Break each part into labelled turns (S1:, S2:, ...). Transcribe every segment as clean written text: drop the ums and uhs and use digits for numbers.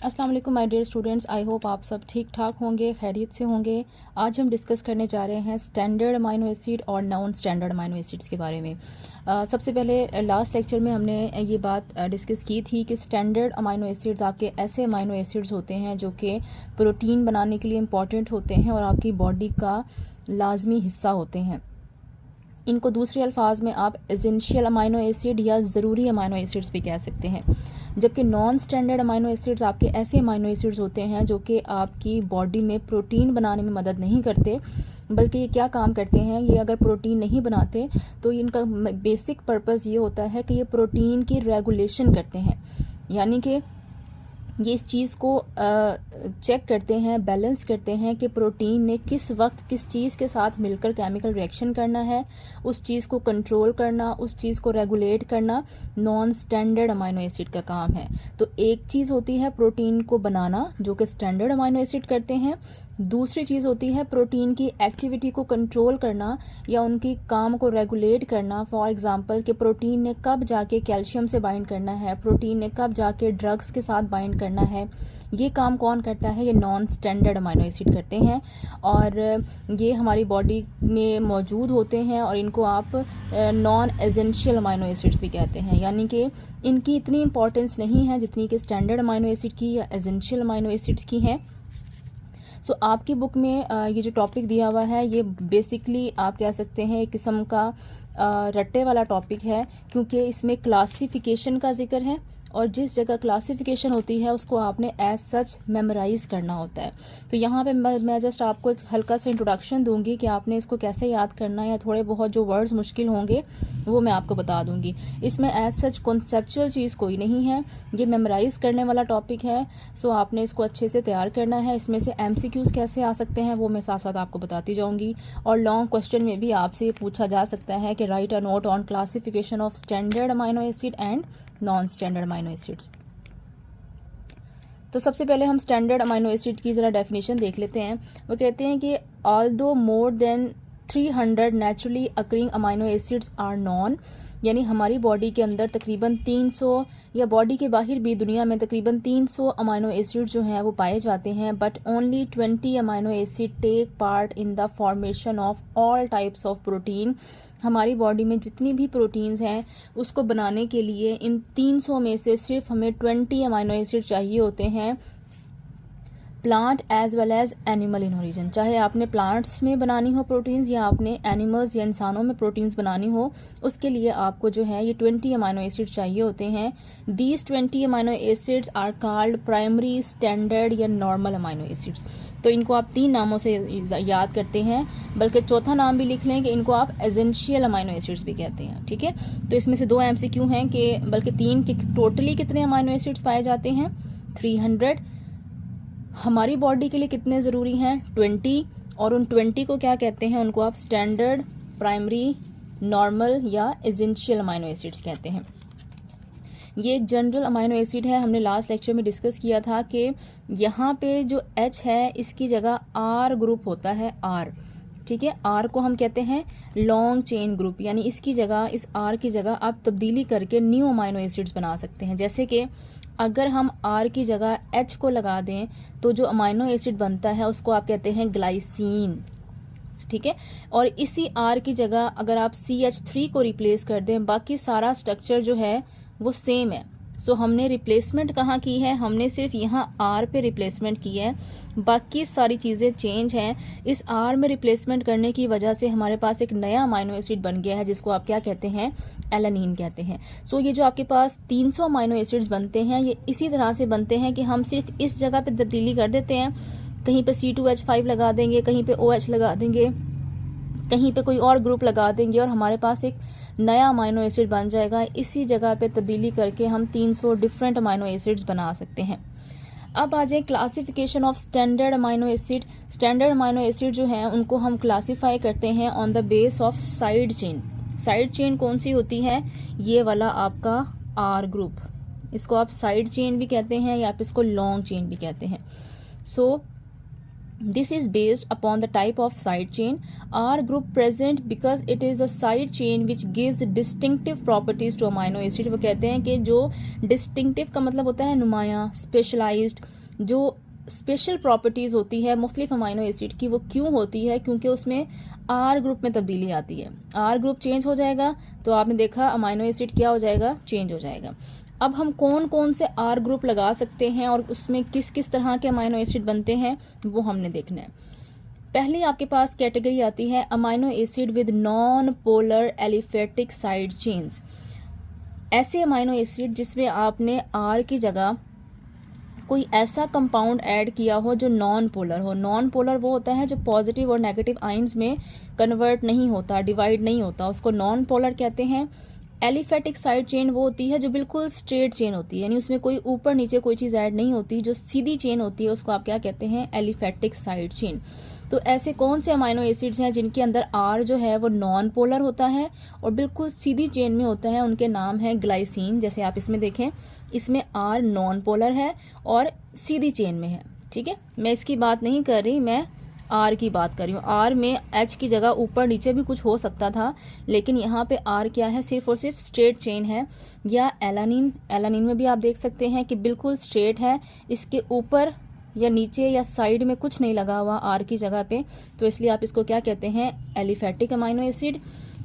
S1: अस्सलाम वालेकुम my dear students, I hope आप सब ठीक ठाक होंगे, खैरियत से होंगे। आज हम डिस्कस करने जा रहे हैं स्टैंडर्ड अमाइनो एसिड और नॉन स्टैंडर्ड अमाइनो एसिड्स के बारे में। सबसे पहले लास्ट लेक्चर में हमने ये बात डिस्कस की थी कि स्टैंडर्ड अमाइनो एसिड्स आपके ऐसे अमाइनो एसिड्स होते हैं जो कि प्रोटीन बनाने के लिए इम्पॉर्टेंट होते हैं और आपकी बॉडी का लाजमी हिस्सा होते हैं। इनको दूसरे अल्फाज में आप एसेंशियल अमाइनो एसिड या ज़रूरी अमाइनो एसिड्स भी कह सकते हैं। जबकि नॉन स्टैंडर्ड अमाइनो एसिड्स आपके ऐसे अमाइनो एसिड्स होते हैं जो कि आपकी बॉडी में प्रोटीन बनाने में मदद नहीं करते, बल्कि ये क्या काम करते हैं, ये अगर प्रोटीन नहीं बनाते तो इनका बेसिक पर्पस ये होता है कि ये प्रोटीन की रेगुलेशन करते हैं, यानी कि ये इस चीज़ को चेक करते हैं, बैलेंस करते हैं कि प्रोटीन ने किस वक्त किस चीज़ के साथ मिलकर केमिकल रिएक्शन करना है, उस चीज़ को कंट्रोल करना, उस चीज़ को रेगुलेट करना नॉन स्टैंडर्ड अमाइनो एसिड का काम है। तो एक चीज़ होती है प्रोटीन को बनाना जो कि स्टैंडर्ड अमाइनो एसिड करते हैं, दूसरी चीज़ होती है प्रोटीन की एक्टिविटी को कंट्रोल करना या उनकी काम को रेगुलेट करना। फॉर एग्जांपल कि प्रोटीन ने कब जाके कैल्शियम से बाइंड करना है, प्रोटीन ने कब जाके ड्रग्स के साथ बाइंड करना है, ये काम कौन करता है? ये नॉन स्टैंडर्ड अमाइनो एसिड करते हैं और ये हमारी बॉडी में मौजूद होते हैं और इनको आप नॉन एसेंशियल अमाइनो एसिड्स भी कहते हैं, यानी कि इनकी इतनी इंपॉर्टेंस नहीं है जितनी कि स्टैंडर्ड अमाइनो एसिड की या एसेंशियल अमाइनो एसिड्स की है। सो आपकी बुक में ये जो टॉपिक दिया हुआ है ये बेसिकली आप कह सकते हैं एक किस्म का रट्टे वाला टॉपिक है, क्योंकि इसमें क्लासिफिकेशन का जिक्र है और जिस जगह क्लासिफिकेशन होती है उसको आपने एज सच मेमोराइज करना होता है। तो यहाँ पे मैं जस्ट आपको एक हल्का सा इंट्रोडक्शन दूंगी कि आपने इसको कैसे याद करना है, या थोड़े बहुत जो वर्ड्स मुश्किल होंगे वो मैं आपको बता दूंगी। इसमें एज सच कॉन्सेप्चुअल चीज़ कोई नहीं है, ये मेमोराइज करने वाला टॉपिक है। सो आपने इसको अच्छे से तैयार करना है। इसमें से MCQs कैसे आ सकते हैं वो मैं साथ साथ आपको बताती जाऊँगी, और लॉन्ग क्वेश्चन में भी आपसे ये पूछा जा सकता है कि right a note on classification of standard amino acid and non standard amino acids. तो सबसे पहले हम स्टैंडर्ड अमाइनो एसिड की ज़रा डेफिनेशन देख लेते हैं। वो कहते हैं कि although more than 300 naturally occurring amino acids are known, यानी हमारी बॉडी के अंदर तकरीबन 300 या बॉडी के बाहर भी दुनिया में तकरीबन 300 अमाइनो एसिड जो हैं वो पाए जाते हैं, but only 20 amino acid take part in the formation of all types of protein. हमारी बॉडी में जितनी भी प्रोटीन्स हैं उसको बनाने के लिए इन 300 में से सिर्फ हमें 20 अमाइनो एसिड चाहिए होते हैं, plant as well as animal in origin. चाहे आपने प्लांट्स में बनानी हो प्रोटीन्स या आपने एनिमल्स या इंसानों में प्रोटीन्स बनानी हो, उसके लिए आपको जो है ये 20 अमाइनो एसिड चाहिए होते हैं। These 20 amino acids are called primary, standard या नॉर्मल अमाइनो एसिड्स। तो इनको आप 3 नामों से याद करते हैं, बल्कि चौथा नाम भी लिख लें कि इनको आप एसेंशियल अमाइनो एसिड्स भी कहते हैं। ठीक है, तो इसमें से 2 MCQ हैं कि बल्कि 3 के टोटली कितने अमाइनो एसिड्स पाए जाते हैं? 300। हमारी बॉडी के लिए कितने ज़रूरी हैं? 20। और उन 20 को क्या कहते हैं? उनको आप स्टैंडर्ड, प्राइमरी, नॉर्मल या एसेंशियल अमाइनो एसिड्स कहते हैं। ये एक जनरल अमाइनो एसिड है। हमने लास्ट लेक्चर में डिस्कस किया था कि यहाँ पे जो H है इसकी जगह R ग्रुप होता है, R। ठीक है, R को हम कहते हैं लॉन्ग चेन ग्रुप, यानी इसकी जगह, इस R की जगह आप तब्दीली करके न्यू अमाइनो एसिड्स बना सकते हैं। जैसे कि अगर हम R की जगह H को लगा दें तो जो अमाइनो एसिड बनता है उसको आप कहते हैं ग्लाइसिन। ठीक है, और इसी R की जगह अगर आप CH3 को रिप्लेस कर दें, बाकी सारा स्ट्रक्चर जो है वो सेम है। सो हमने रिप्लेसमेंट कहाँ की है? हमने सिर्फ यहाँ R पे रिप्लेसमेंट की है, बाकी सारी चीज़ें चेंज हैं। इस R में रिप्लेसमेंट करने की वजह से हमारे पास एक नया अमाइनो एसिड बन गया है जिसको आप क्या कहते हैं? एलानीन कहते हैं। सो ये जो आपके पास 300 अमाइनो एसिड्स बनते हैं ये इसी तरह से बनते हैं कि हम सिर्फ इस जगह पे तब्दीली कर देते हैं, कहीं पे C2H5 लगा देंगे, कहीं पे OH लगा देंगे, कहीं पे कोई और ग्रुप लगा देंगे और हमारे पास एक नया अमाइनो एसिड बन जाएगा। इसी जगह पे तब्दीली करके हम 300 डिफरेंट अमाइनो एसिड्स बना सकते हैं। अब आ जाए classification of standard amino acid. Standard amino acid जो हैं उनको हम क्लासीफाई करते हैं on the base of side chain. Side chain कौन सी होती है? ये वाला आपका R ग्रुप, इसको आप साइड चेन भी कहते हैं या आप इसको लॉन्ग चेन भी कहते हैं। सो This is based upon the type of side chain. R group present because it is a side chain which gives distinctive properties to amino acid. वो कहते हैं कि जो distinctive का मतलब होता है नुमायाँ, specialized, जो स्पेशल प्रॉपर्टीज़ होती है मुख्तलिफ अमाइनो एसिड की, वो क्यों होती है? क्योंकि उसमें आर ग्रुप में तब्दीली आती है। आर ग्रुप चेंज हो जाएगा तो आपने देखा अमाइनो एसिड क्या हो जाएगा? चेंज हो जाएगा। अब हम कौन कौन से आर ग्रुप लगा सकते हैं और उसमें किस किस तरह के अमाइनो एसिड बनते हैं वो हमने देखना है। पहली आपके पास कैटेगरी आती है amino acid with non polar aliphatic side chains. ऐसे अमाइनो एसिड जिसमें आपने आर की जगह कोई ऐसा कंपाउंड ऐड किया हो जो नॉन पोलर हो। नॉन पोलर वो होता है जो पॉजिटिव और नेगेटिव आयंस में कन्वर्ट नहीं होता, डिवाइड नहीं होता, उसको नॉन पोलर कहते हैं। एलिफेटिक साइड चेन वो होती है जो बिल्कुल स्ट्रेट चेन होती है, यानी उसमें कोई ऊपर नीचे कोई चीज़ ऐड नहीं होती, जो सीधी चेन होती है उसको आप क्या कहते हैं? Aliphatic side chain. तो ऐसे कौन से अमाइनो एसिड्स हैं जिनके अंदर आर जो है वो नॉन पोलर होता है और बिल्कुल सीधी चेन में होता है? उनके नाम है ग्लाइसिन। जैसे आप इसमें देखें, इसमें आर नॉन पोलर है और सीधी चेन में है। ठीक है, मैं इसकी बात नहीं कर रही, मैं आर की बात कर रही हूँ। आर में एच की जगह ऊपर नीचे भी कुछ हो सकता था, लेकिन यहाँ पे आर क्या है? सिर्फ और सिर्फ स्ट्रेट चेन है। या एलानिन, एलानिन में भी आप देख सकते हैं कि बिल्कुल स्ट्रेट है, इसके ऊपर या नीचे या साइड में कुछ नहीं लगा हुआ आर की जगह पे, तो इसलिए आप इसको क्या कहते हैं? Aliphatic amino acid.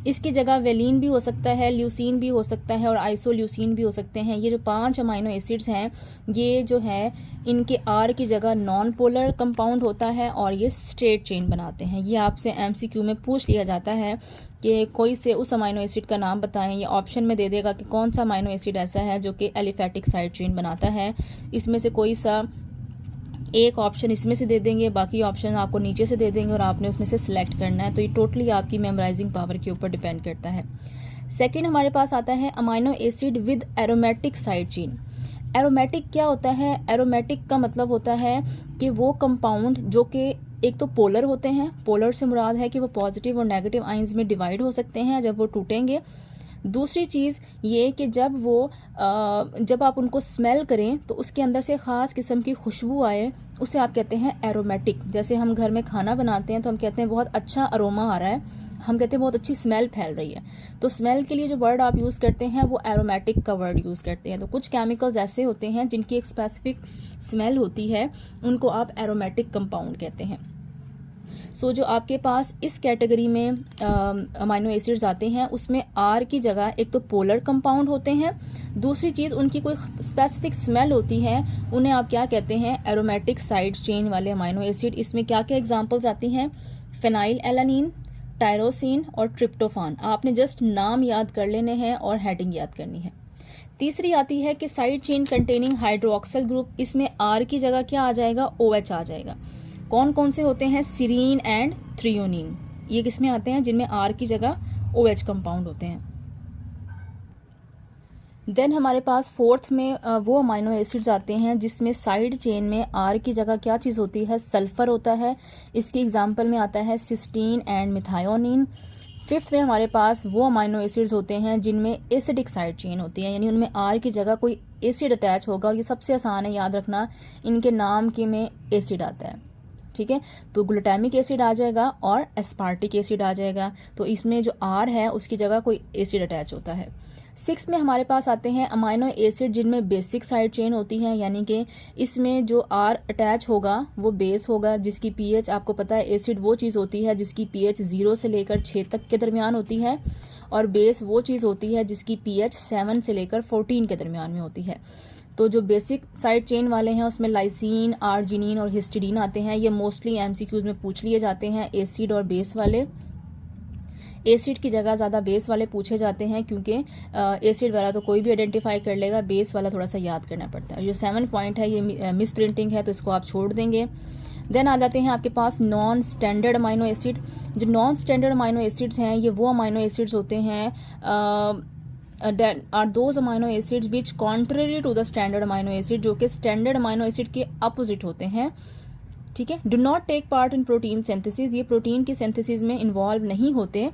S1: इसकी जगह वेलिन भी हो सकता है, ल्यूसीन भी हो सकता है और आइसोल्यूसीन भी हो सकते हैं। ये जो 5 अमाइनो एसिड्स हैं, ये जो है इनके आर की जगह नॉन पोलर कंपाउंड होता है और ये स्ट्रेट चेन बनाते हैं। ये आपसे एमसीक्यू में पूछ लिया जाता है कि कोई से उस अमाइनो एसिड का नाम बताएं। ये ऑप्शन में दे देगा कि कौन सा अमाइनो एसिड ऐसा है जो कि एलिफेटिक साइड चेन बनाता है। इसमें से कोई सा एक ऑप्शन इसमें से दे देंगे, बाकी ऑप्शन आपको नीचे से दे देंगे और आपने उसमें से सिलेक्ट करना है। तो ये टोटली आपकी मेमोराइजिंग पावर के ऊपर डिपेंड करता है। सेकंड हमारे पास आता है amino acid with aromatic side chain. Aromatic क्या होता है? एरोमेटिक का मतलब होता है कि वो कंपाउंड जो कि एक तो पोलर होते हैं, पोलर से मुराद है कि वो पॉजिटिव और नेगेटिव आयंस में डिवाइड हो सकते हैं जब वो टूटेंगे। दूसरी चीज़ ये कि जब आप उनको स्मेल करें तो उसके अंदर से ख़ास किस्म की खुशबू आए, उसे आप कहते हैं एरोमेटिक। जैसे हम घर में खाना बनाते हैं तो हम कहते हैं बहुत अच्छा अरोमा आ रहा है, हम कहते हैं बहुत अच्छी स्मेल फैल रही है। तो स्मेल के लिए जो वर्ड आप यूज़ करते हैं वो एरोमेटिक का वर्ड यूज़ करते हैं। तो कुछ केमिकल्स ऐसे होते हैं जिनकी एक स्पेसिफिक स्मेल होती है, उनको आप एरोमेटिक कंपाउंड कहते हैं। सो जो आपके पास इस कैटेगरी में अमाइनो एसिड्स आते हैं उसमें आर की जगह एक तो पोलर कंपाउंड होते हैं, दूसरी चीज़ उनकी कोई स्पेसिफिक स्मेल होती है, उन्हें आप क्या कहते हैं? एरोमेटिक साइड चेन वाले अमाइनो एसिड। इसमें क्या क्या एग्जांपल्स आती हैं? फेनाइल एलानिन, टायरोसिन और ट्रिप्टोफान। आपने जस्ट नाम याद कर लेने हैं और हेडिंग याद करनी है। तीसरी आती है कि side chain containing hydroxyl group. इसमें आर की जगह क्या आ जाएगा? OH आ जाएगा। कौन कौन से होते हैं? Serine and threonine. ये किसमें आते हैं? जिनमें आर की जगह OH कंपाउंड होते हैं। देन हमारे पास फोर्थ में वो अमाइनो एसिड्स आते हैं जिसमें साइड चेन में आर की जगह क्या चीज़ होती है? सल्फर होता है। इसकी एग्जांपल में आता है सिस्टीन एंड मिथायोनिन। फिफ्थ में हमारे पास वो अमाइनो एसिड्स होते हैं जिनमें एसिडिक साइड चेन होती है, यानी उनमें आर की जगह कोई एसिड अटैच होगा और ये सबसे आसान है याद रखना, इनके नाम के में एसिड आता है। ठीक है, तो ग्लूटामिक एसिड आ जाएगा और एस्पार्टिक एसिड आ जाएगा। तो इसमें जो आर है उसकी जगह कोई एसिड अटैच होता है। 6 में हमारे पास आते हैं अमाइनो एसिड जिनमें बेसिक साइड चेन होती है, यानी कि इसमें जो आर अटैच होगा वो बेस होगा जिसकी पीएच, आपको पता है एसिड वो चीज़ होती है जिसकी पीएच 0 से लेकर 6 तक के दरमियान होती है और बेस वो चीज़ होती है जिसकी पीएच 7 से लेकर 14 के दरमियान में होती है। तो जो बेसिक साइड चेन वाले हैं उसमें लाइसिन, आर्जिनिन और हिस्टिडीन आते हैं। ये मोस्टली एमसीक्यूज में पूछ लिए जाते हैं, एसिड और बेस वाले। एसिड की जगह ज़्यादा बेस वाले पूछे जाते हैं क्योंकि एसिड वाला तो कोई भी आइडेंटिफाई कर लेगा, बेस वाला थोड़ा सा याद करना पड़ता है। जो 7 पॉइंट है ये मिस प्रिंटिंग है तो इसको आप छोड़ देंगे। देन आ जाते हैं आपके पास नॉन स्टैंडर्ड अमाइनो एसिड। जो नॉन स्टैंडर्ड अमाइनो एसिड्स हैं ये वो अमाइनो एसिड्स होते हैं are those amino acids which contrary to the standard amino acid, जो कि स्टैंडर्ड अमाइनो एसिड के अपोजिट होते हैं। ठीक है, do not take part in protein synthesis. ये प्रोटीन की सिंथेसिस में इन्वॉल्व नहीं होते।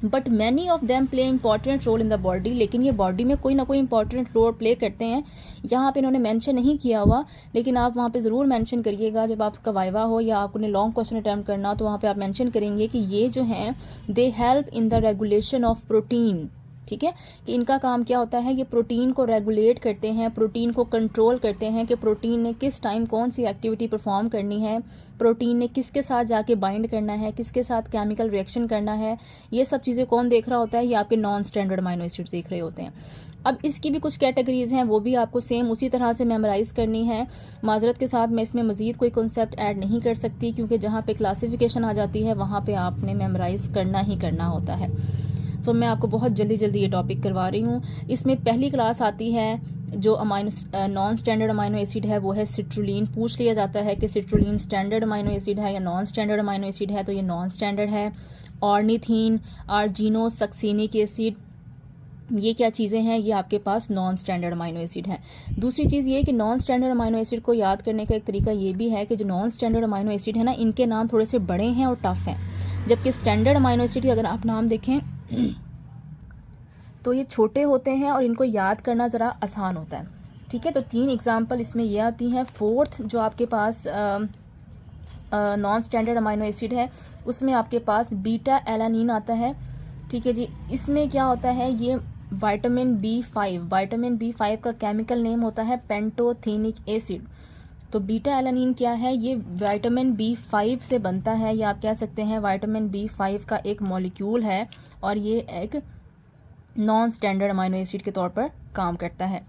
S1: But many of them play important role in the body, लेकिन ये बॉडी में कोई ना कोई इंपॉर्टेंट रोल प्ले करते हैं। यहाँ पे इन्होंने मेंशन नहीं किया हुआ, लेकिन आप वहाँ पे ज़रूर मेंशन करिएगा जब आपका वाइवा हो या आपने लॉन्ग क्वेश्चन अटैम्प्ट करना हो, तो वहाँ पे आप मेंशन करेंगे कि ये जो हैं they help in the regulation of protein. ठीक है, कि इनका काम क्या होता है, ये प्रोटीन को रेगुलेट करते हैं, प्रोटीन को कंट्रोल करते हैं कि प्रोटीन ने किस टाइम कौन सी एक्टिविटी परफॉर्म करनी है, प्रोटीन ने किसके साथ जाके बाइंड करना है, किसके साथ केमिकल रिएक्शन करना है। ये सब चीज़ें कौन देख रहा होता है, ये आपके नॉन स्टैंडर्ड अमाइनो एसिड्स देख रहे होते हैं। अब इसकी भी कुछ कैटेगरीज हैं, वो भी आपको सेम उसी तरह से मेमोराइज करनी है। माजरत के साथ मैं इसमें मजीद कोई कॉन्सेप्ट ऐड नहीं कर सकती, क्योंकि जहाँ पे क्लासिफिकेशन आ जाती है वहाँ पे आपने मेमोराइज करना ही करना होता है। तो मैं आपको बहुत जल्दी जल्दी ये टॉपिक करवा रही हूँ। इसमें पहली क्लास आती है जो नॉन स्टैंडर्ड अमाइनो एसिड है, वो है सिट्रुलिन। पूछ लिया जाता है कि सिट्रुलिन स्टैंडर्ड अमाइनो एसिड है या नॉन स्टैंडर्ड अमाइनो एसिड है, तो ये नॉन स्टैंडर्ड है। ऑर्निथीन, आर्जिनोसक्सिनिक एसिड, ये क्या चीज़ें हैं, ये आपके पास नॉन स्टैंडर्ड अमाइनो एसिड है। दूसरी चीज़ ये कि नॉन स्टैंडर्ड अमाइनो एसिड को याद करने का एक तरीका ये भी है कि जो नॉन स्टैंडर्ड अमाइनो एसिड है ना, इनके नाम थोड़े से बड़े हैं और टफ हैं, जबकि स्टैंडर्ड अमाइनो एसिड अगर आप नाम देखें तो ये छोटे होते हैं और इनको याद करना ज़रा आसान होता है। ठीक है, तो 3 एग्जांपल इसमें ये आती हैं। फोर्थ जो आपके पास नॉन स्टैंडर्ड अमाइनो एसिड है, उसमें आपके पास बीटा एलानिन आता है। ठीक है जी, इसमें क्या होता है, ये विटामिन B5 का केमिकल नेम होता है पेंटोथेनिक एसिड। तो बीटा एलानिन क्या है, ये विटामिन B5 से बनता है, या आप कह सकते हैं विटामिन B5 का एक मॉलिक्यूल है, और ये एक नॉन स्टैंडर्ड अमाइनो एसिड के तौर पर काम करता है।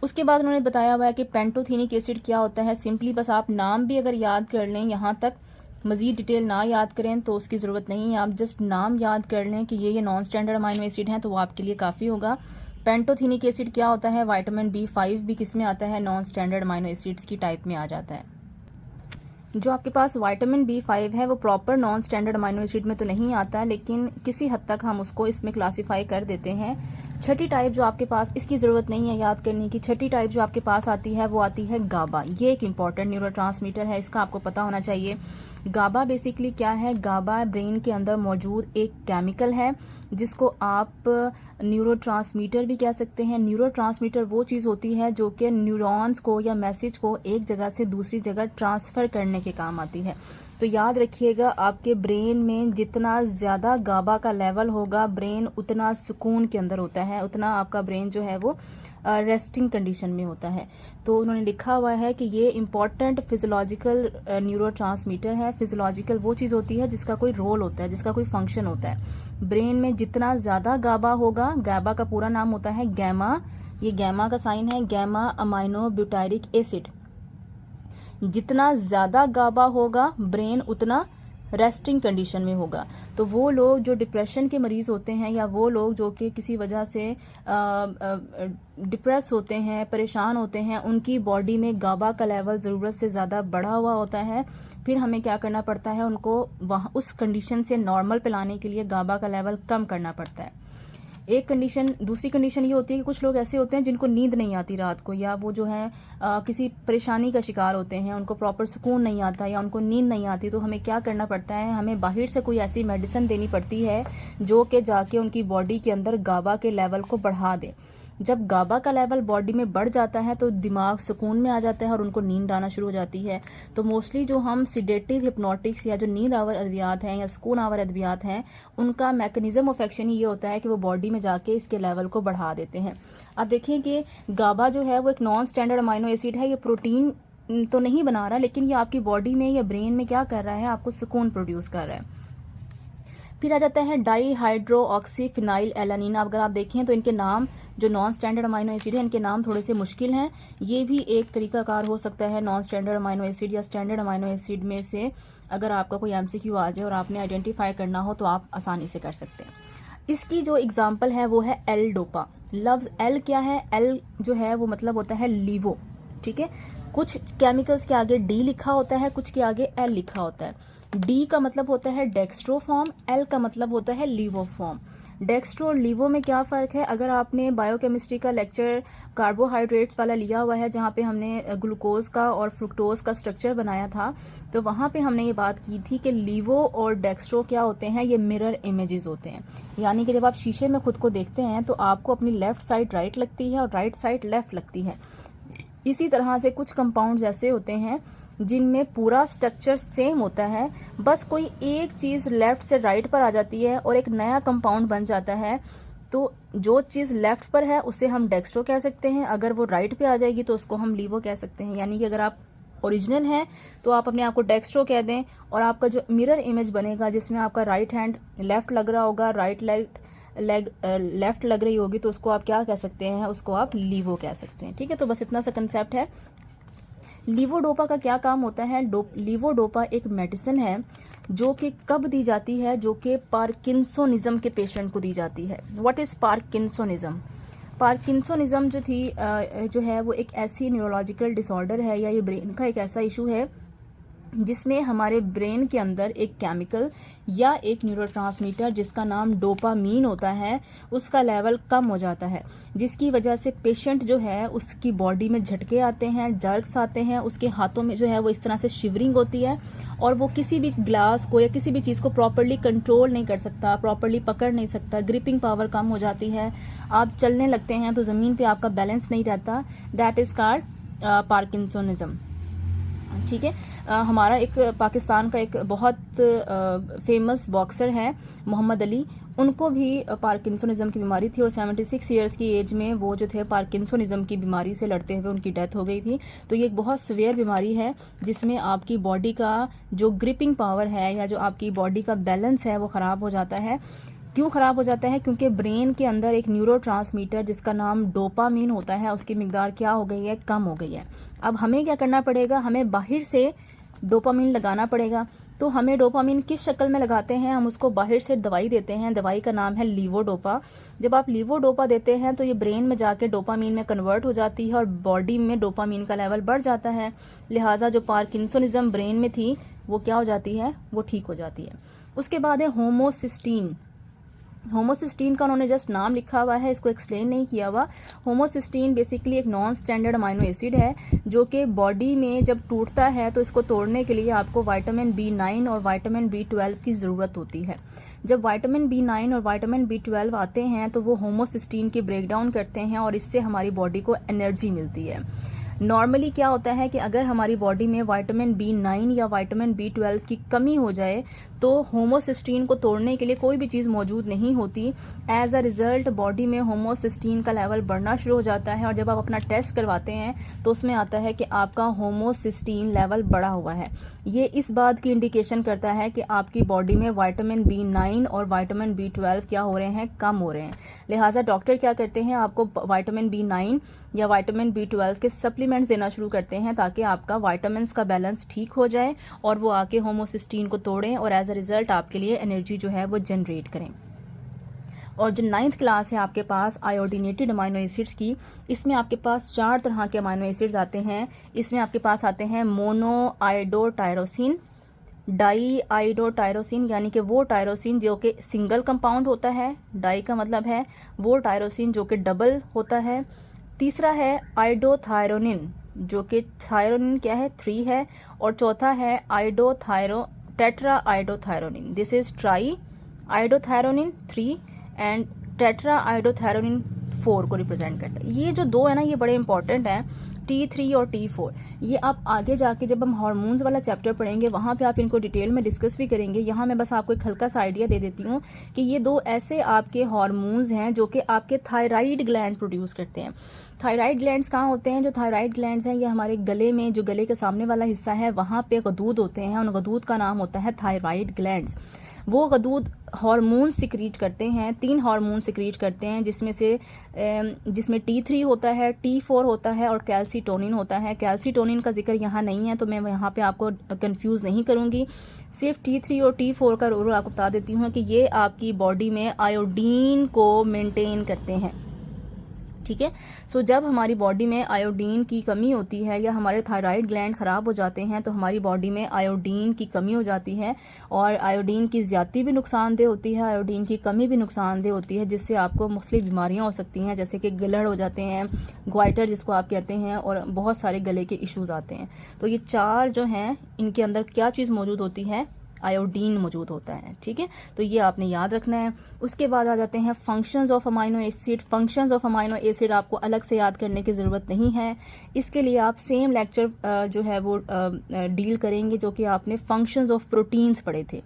S1: उसके बाद उन्होंने बताया हुआ है कि पेंटोथेनिक एसिड क्या होता है। सिंपली बस आप नाम भी अगर याद कर लें, यहाँ तक मज़ीद डिटेल ना याद करें तो उसकी ज़रूरत नहीं है, आप जस्ट नाम याद कर लें कि ये नॉन स्टैंडर्ड अमाइनो एसिड हैं, तो वो आपके लिए काफ़ी होगा। पेंटोथेनिक एसिड क्या होता है, विटामिन B5 भी किस में आता है, नॉन स्टैंडर्ड अमाइनो एसिड्स की टाइप में आ जाता है। जो आपके पास विटामिन B5 है वो proper noun standard amino acid में तो नहीं आता, लेकिन किसी हद तक हम उसको इसमें क्लासीफाई कर देते हैं। छठी टाइप जो आपके पास, इसकी ज़रूरत नहीं है याद करने की, छठी टाइप जो आपके पास आती है वो आती है गाबा। ये एक इंपॉर्टेंट न्यूरोट्रांसमीटर है, इसका आपको पता होना चाहिए। गाबा बेसिकली क्या है, गाबा ब्रेन के अंदर मौजूद एक केमिकल है जिसको आप न्यूरोट्रांसमीटर भी कह सकते हैं। न्यूरोट्रांसमीटर वो चीज़ होती है जो कि न्यूरॉन्स को या मैसेज को एक जगह से दूसरी जगह ट्रांसफ़र करने के काम आती है। तो याद रखिएगा, आपके ब्रेन में जितना ज़्यादा गाबा का लेवल होगा, ब्रेन उतना सुकून के अंदर होता है, उतना आपका ब्रेन जो है वो रेस्टिंग कंडीशन में होता है। तो उन्होंने लिखा हुआ है कि ये इम्पॉर्टेंट फिजियोलॉजिकल न्यूरोट्रांसमीटर है। फिजियोलॉजिकल वो चीज़ होती है जिसका कोई रोल होता है, जिसका कोई फंक्शन होता है। ब्रेन में जितना ज़्यादा गाबा होगा, गाबा का पूरा नाम होता है गैमा, ये गैमा का साइन है, गैमा अमाइनो ब्यूटायरिक एसिड। जितना ज़्यादा गाबा होगा ब्रेन उतना रेस्टिंग कंडीशन में होगा। तो वो लोग जो डिप्रेशन के मरीज़ होते हैं, या वो लोग जो कि किसी वजह से डिप्रेस होते हैं, परेशान होते हैं, उनकी बॉडी में गाबा का लेवल ज़रूरत से ज़्यादा बढ़ा हुआ होता है। फिर हमें क्या करना पड़ता है, उनको वहाँ उस कंडीशन से नॉर्मल पे लाने के लिए गाबा का लेवल कम करना पड़ता है। एक कंडीशन, दूसरी कंडीशन ये होती है कि कुछ लोग ऐसे होते हैं जिनको नींद नहीं आती रात को, या वो जो है किसी परेशानी का शिकार होते हैं, उनको प्रॉपर सुकून नहीं आता या उनको नींद नहीं आती। तो हमें क्या करना पड़ता है, हमें बाहर से कोई ऐसी मेडिसिन देनी पड़ती है जो कि जाके उनकी बॉडी के अंदर गाबा के लेवल को बढ़ा दे। जब गाबा का लेवल बॉडी में बढ़ जाता है तो दिमाग सुकून में आ जाता है और उनको नींद आना शुरू हो जाती है। तो मोस्टली जो हम सिडेटिव हिप्नोटिक्स या जो नींद आवर अद्वियात हैं या सुकून आवर अद्वियात हैं, उनका मैकेनिज्म ऑफ एक्शन ये होता है कि वो बॉडी में जाके इसके लेवल को बढ़ा देते हैं। अब देखिए कि गाबा जो है वो एक नॉन स्टैंडर्ड अमाइनो एसिड है। ये प्रोटीन तो नहीं बना रहा, लेकिन ये आपकी बॉडी में या ब्रेन में क्या कर रहा है, आपको सुकून प्रोड्यूस कर रहा है। फिर आ जाता है डाईहाइड्रोऑक्सीफिनाइल एलानिन। अगर आप देखें तो इनके नाम, जो नॉन स्टैंडर्ड अमाइनो एसिड है, इनके नाम थोड़े से मुश्किल हैं। ये भी एक तरीकाकार हो सकता है नॉन स्टैंडर्ड अमाइनो एसिड या स्टैंडर्ड अमाइनो एसिड में से। अगर आपका कोई MCQ आ जाए और आपने आइडेंटिफाई करना हो तो आप आसानी से कर सकते हैं। इसकी जो एग्जाम्पल है वो है एल डोपा। लफ्ज़ एल क्या है, एल जो है वो मतलब होता है लीवो। ठीक है, कुछ केमिकल्स के आगे D लिखा होता है, कुछ के आगे L लिखा होता है। D का मतलब होता है डेक्स्ट्रोफॉर्म, L का मतलब होता है लीवोफॉर्म। डेक्स्ट्रो और लीवो में क्या फ़र्क है? अगर आपने बायोकेमिस्ट्री का लेक्चर कार्बोहाइड्रेट्स वाला लिया हुआ है, जहाँ पे हमने ग्लूकोज का और फ्रुक्टोज का स्ट्रक्चर बनाया था, तो वहाँ पे हमने ये बात की थी कि लीवो और डेक्स्ट्रो क्या होते हैं, ये मिरर इमेजेस होते हैं। यानी कि जब आप शीशे में खुद को देखते हैं तो आपको अपनी लेफ़्ट साइड राइट लगती है और राइट साइड लेफ़्ट लगती है। इसी तरह से कुछ कंपाउंड्स ऐसे होते हैं जिनमें पूरा स्ट्रक्चर सेम होता है, बस कोई एक चीज़ लेफ़्ट से राइट पर आ जाती है और एक नया कंपाउंड बन जाता है। तो जो चीज़ लेफ़्ट पर है उसे हम डेक्स्ट्रो कह सकते हैं, अगर वो राइट पे आ जाएगी तो उसको हम लीवो कह सकते हैं। यानी कि अगर आप ओरिजिनल हैं तो आप अपने आप को डेक्स्ट्रो कह दें, और आपका जो मिरर इमेज बनेगा जिसमें आपका राइट हैंड लेफ़्ट लग रहा होगा, राइट लेग लेफ़्ट लग रही होगी, तो उसको आप क्या कह सकते हैं, उसको आप लीवो कह सकते हैं। ठीक है, तो बस इतना सा कंसेप्ट है। लीवोडोपा का क्या काम होता है? लीवोडोपा एक मेडिसिन है जो कि कब दी जाती है, जो कि पार्किंसोनिज्म के पेशेंट को दी जाती है। What is parkinsonism? पार्किंसोनिज्म जो है वो एक ऐसी न्यूरोलॉजिकल डिसऑर्डर है, या ये ब्रेन का एक ऐसा इशू है जिसमें हमारे ब्रेन के अंदर एक केमिकल या एक न्यूरोट्रांसमीटर जिसका नाम डोपामीन होता है, उसका लेवल कम हो जाता है, जिसकी वजह से पेशेंट जो है उसकी बॉडी में झटके आते हैं, जर्क्स आते हैं, उसके हाथों में जो है वो इस तरह से शिवरिंग होती है, और वो किसी भी ग्लास को या किसी भी चीज़ को प्रॉपरली कंट्रोल नहीं कर सकता, प्रॉपरली पकड़ नहीं सकता, ग्रिपिंग पावर कम हो जाती है, आप चलने लगते हैं तो ज़मीन पे आपका बैलेंस नहीं रहता। That is called parkinsonism. ठीक है, हमारा एक पाकिस्तान का एक बहुत फेमस बॉक्सर है मोहम्मद अली, उनको भी पार्किंसोनिज्म की बीमारी थी और 76 ईयर्स की एज में वो जो थे पार्किंसोनिज्म की बीमारी से लड़ते हुए उनकी डेथ हो गई थी। तो ये एक बहुत सीवियर बीमारी है जिसमें आपकी बॉडी का जो ग्रिपिंग पावर है या जो आपकी बॉडी का बैलेंस है वो ख़राब हो जाता है। क्यों ख़राब हो जाता है? क्योंकि ब्रेन के अंदर एक न्यूरोट्रांसमीटर जिसका नाम डोपामीन होता है, उसकी मिकदार क्या हो गई है, कम हो गई है। अब हमें क्या करना पड़ेगा, हमें बाहर से डोपामीन लगाना पड़ेगा। तो हमें डोपामीन किस शक्ल में लगाते हैं? हम उसको बाहर से दवाई देते हैं, दवाई का नाम है लीवोडोपा। जब आप लीवोडोपा देते हैं तो ये ब्रेन में जाके डोपामीन में कन्वर्ट हो जाती है और बॉडी में डोपामीन का लेवल बढ़ जाता है, लिहाजा जो पार्किंसोनिज्म ब्रेन में थी वो क्या हो जाती है, वो ठीक हो जाती है। उसके बाद है होमोसिस्टीन। होमोसिस्टीन का उन्होंने जस्ट नाम लिखा हुआ है, इसको एक्सप्लेन नहीं किया हुआ। होमोसिस्टीन बेसिकली एक नॉन स्टैंडर्ड अमाइनो एसिड है जो कि बॉडी में जब टूटता है तो इसको तोड़ने के लिए आपको विटामिन B9 और विटामिन B12 की ज़रूरत होती है। जब विटामिन B9 और विटामिन B12 आते हैं तो वो होमोसिस्टीन की ब्रेकडाउन करते हैं और इससे हमारी बॉडी को एनर्जी मिलती है। नॉर्मली क्या होता है कि अगर हमारी बॉडी में विटामिन B9 या विटामिन B12 की कमी हो जाए तो होमोसिस्टीन को तोड़ने के लिए कोई भी चीज़ मौजूद नहीं होती। एज अ रिज़ल्ट बॉडी में होमोसिस्टीन का लेवल बढ़ना शुरू हो जाता है और जब आप अपना टेस्ट करवाते हैं तो उसमें आता है कि आपका होमोसिस्टीन लेवल बढ़ा हुआ है। ये इस बात की इंडिकेशन करता है कि आपकी बॉडी में विटामिन B9 और विटामिन B12 क्या हो रहे हैं, कम हो रहे हैं। लिहाजा डॉक्टर क्या करते हैं, आपको विटामिन B9 या विटामिन B12 के सप्लीमेंट्स देना शुरू करते हैं ताकि आपका विटामिन्स का बैलेंस ठीक हो जाए और वो आके होमोसिस्टीन को तोड़ें और एज अ रिज़ल्ट आपके लिए एनर्जी जो है वो जनरेट करें। और जो 9th क्लास है आपके पास आयोडीनेटेड अमाइनो एसिड्स की, इसमें आपके पास 4 तरह के अमाइनो एसिड्स आते हैं। इसमें आपके पास आते हैं मोनो आयोडोटायरोसिन, डाई आयोडोटायरोसिन यानी कि वो टायरोसिन जो कि सिंगल कंपाउंड होता है, डाई का मतलब है वो टायरोसिन जो कि डबल होता है। तीसरा है आयोडोथायरोनिन जो कि थायरोनिन क्या है, 3 है। और चौथा है tetra iodothyronine, this is try iodothyronine 3 and tetra iodothyronine 4 को रिप्रेजेंट करता है। ये जो दो है ना, ये बड़े इंपॉर्टेंट हैं, T3 और T4। ये आप आगे जाके जब हम हार्मोन्स वाला चैप्टर पढ़ेंगे वहाँ पे आप इनको डिटेल में डिस्कस भी करेंगे। यहाँ मैं बस आपको एक हल्का सा आइडिया दे देती हूँ कि ये दो ऐसे आपके हार्मोन्स हैं जो कि आपके थायराइड ग्लैंड प्रोड्यूस करते हैं। थायराइड ग्लैंड्स कहाँ होते हैं? जो थायराइड ग्लैंड्स हैं ये हमारे गले में, जो गले के सामने वाला हिस्सा है वहाँ पे गदूद होते हैं, उन गदूद का नाम होता है थायराइड ग्लैंड्स। वो गदूद हार्मोन सिक्रीट करते हैं, 3 हार्मोन सिक्रीट करते हैं जिसमें T3 होता है, T4 होता है और कैल्सीटोनिन होता है। कैल्सीटोनिन का जिक्र यहाँ नहीं है तो मैं यहाँ पे आपको कंफ्यूज नहीं करूँगी, सिर्फ T3 और T4 का रोल आपको बता देती हूँ कि ये आपकी बॉडी में आयोडीन को मेंटेन करते हैं। ठीक है। सो जब हमारी बॉडी में आयोडीन की कमी होती है या हमारे थायराइड ग्लैंड ख़राब हो जाते हैं तो हमारी बॉडी में आयोडीन की कमी हो जाती है, और आयोडीन की ज़्यादती भी नुकसानदेह होती है, आयोडीन की कमी भी नुकसानदेह होती है, जिससे आपको मुख्तलिफ बीमारियां हो सकती हैं, जैसे कि गिलहड़ हो जाते हैं, ग्वाइटर जिसको आप कहते हैं, और बहुत सारे गले के इश्यूज़ आते हैं। तो ये 4 जो हैं, इनके अंदर क्या चीज़ मौजूद होती है? आयोडीन मौजूद होता है। ठीक है, तो ये आपने याद रखना है। उसके बाद आ जाते हैं functions of amino acid. Functions of amino acid आपको अलग से याद करने की ज़रूरत नहीं है, इसके लिए आप सेम लेक्चर जो है वो डील करेंगे जो कि आपने फंक्शंस ऑफ प्रोटीन्स पढ़े थे।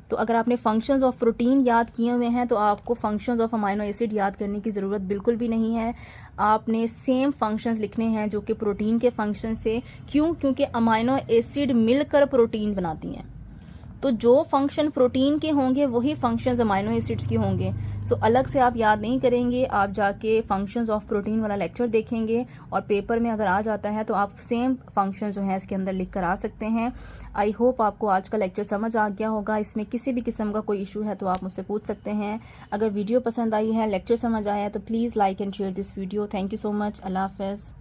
S1: तो अगर आपने फंक्शंस ऑफ प्रोटीन याद किए हुए हैं तो आपको फंक्शंस ऑफ अमाइनो एसिड याद करने की ज़रूरत बिल्कुल भी नहीं है। आपने सेम फंक्शंस लिखने हैं जो कि प्रोटीन के फंक्शन से। क्यों? क्योंकि अमाइनो एसिड मिलकर प्रोटीन बनाती हैं, तो जो फंक्शन प्रोटीन के होंगे वही फंक्शंस अमाइनो एसिड्स के होंगे। सो अलग से आप याद नहीं करेंगे, आप जाके फंक्शंस ऑफ प्रोटीन वाला लेक्चर देखेंगे और पेपर में अगर आ जाता है तो आप सेम फंक्शन जो है इसके अंदर लिख कर आ सकते हैं। आई होप आपको आज का लेक्चर समझ आ गया होगा। इसमें किसी भी किस्म का कोई इशू है तो आप मुझसे पूछ सकते हैं। अगर वीडियो पसंद आई है, लेक्चर समझ आया है तो please like and share this video. Thank you so much. अल्लाह हाफ़िज़।